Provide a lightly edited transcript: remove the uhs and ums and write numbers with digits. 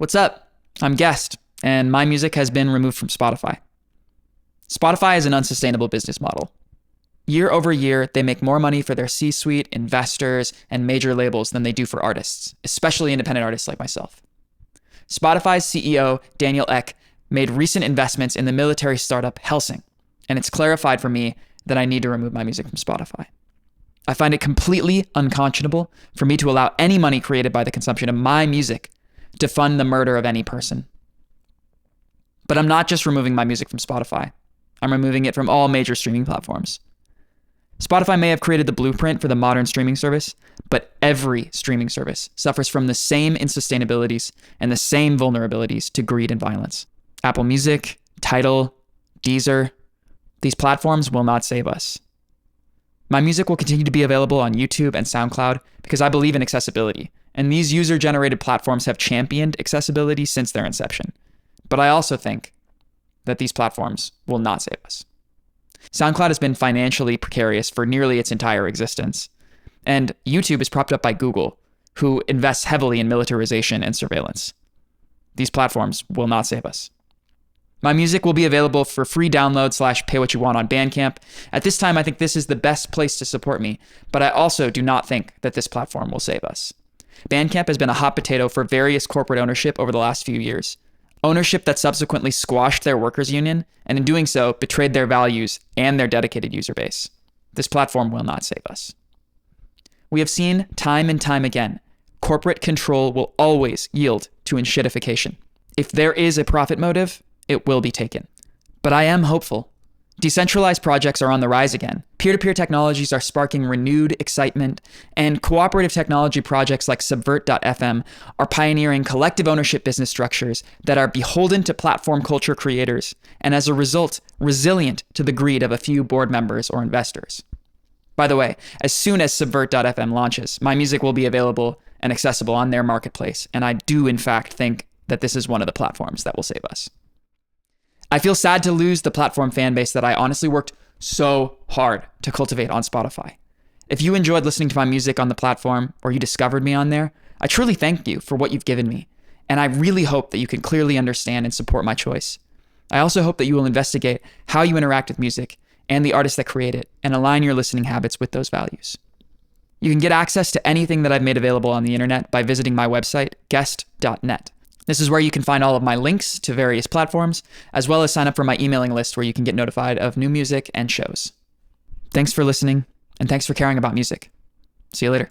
What's up? I'm Guest, and my music has been removed from Spotify. Spotify is an unsustainable business model. Year over year, they make more money for their C-suite, investors, and major labels than they do for artists, especially independent artists like myself. Spotify's CEO, Daniel Ek, made recent investments in the military startup Helsing, and it's clarified for me that I need to remove my music from Spotify. I find it completely unconscionable for me to allow any money created by the consumption of my music to fund the murder of any person. But I'm not just removing my music from Spotify. I'm removing it from all major streaming platforms. Spotify may have created the blueprint for the modern streaming service, but every streaming service suffers from the same insustainabilities and the same vulnerabilities to greed and violence. Apple Music, Tidal, Deezer, these platforms will not save us. My music will continue to be available on YouTube and SoundCloud because I believe in accessibility, and these user-generated platforms have championed accessibility since their inception. But I also think that these platforms will not save us. SoundCloud has been financially precarious for nearly its entire existence, and YouTube is propped up by Google, who invests heavily in militarization and surveillance. These platforms will not save us. My music will be available for free download / pay what you want on Bandcamp. At this time, I think this is the best place to support me, but I also do not think that this platform will save us. Bandcamp has been a hot potato for various corporate ownership over the last few years. Ownership that subsequently squashed their workers' union, and in doing so, betrayed their values and their dedicated user base. This platform will not save us. We have seen time and time again, corporate control will always yield to enshittification. If there is a profit motive, it will be taken. But I am hopeful. Decentralized projects are on the rise again. Peer-to-peer technologies are sparking renewed excitement, and cooperative technology projects like Subvert.fm are pioneering collective ownership business structures that are beholden to platform culture creators, and as a result, resilient to the greed of a few board members or investors. By the way, as soon as Subvert.fm launches, my music will be available and accessible on their marketplace, and I do in fact think that this is one of the platforms that will save us. I feel sad to lose the platform fan base that I honestly worked so hard to cultivate on Spotify. If you enjoyed listening to my music on the platform or you discovered me on there, I truly thank you for what you've given me. And I really hope that you can clearly understand and support my choice. I also hope that you will investigate how you interact with music and the artists that create it and align your listening habits with those values. You can get access to anything that I've made available on the internet by visiting my website, guest.net. This is where you can find all of my links to various platforms, as well as sign up for my emailing list where you can get notified of new music and shows. Thanks for listening, and thanks for caring about music. See you later.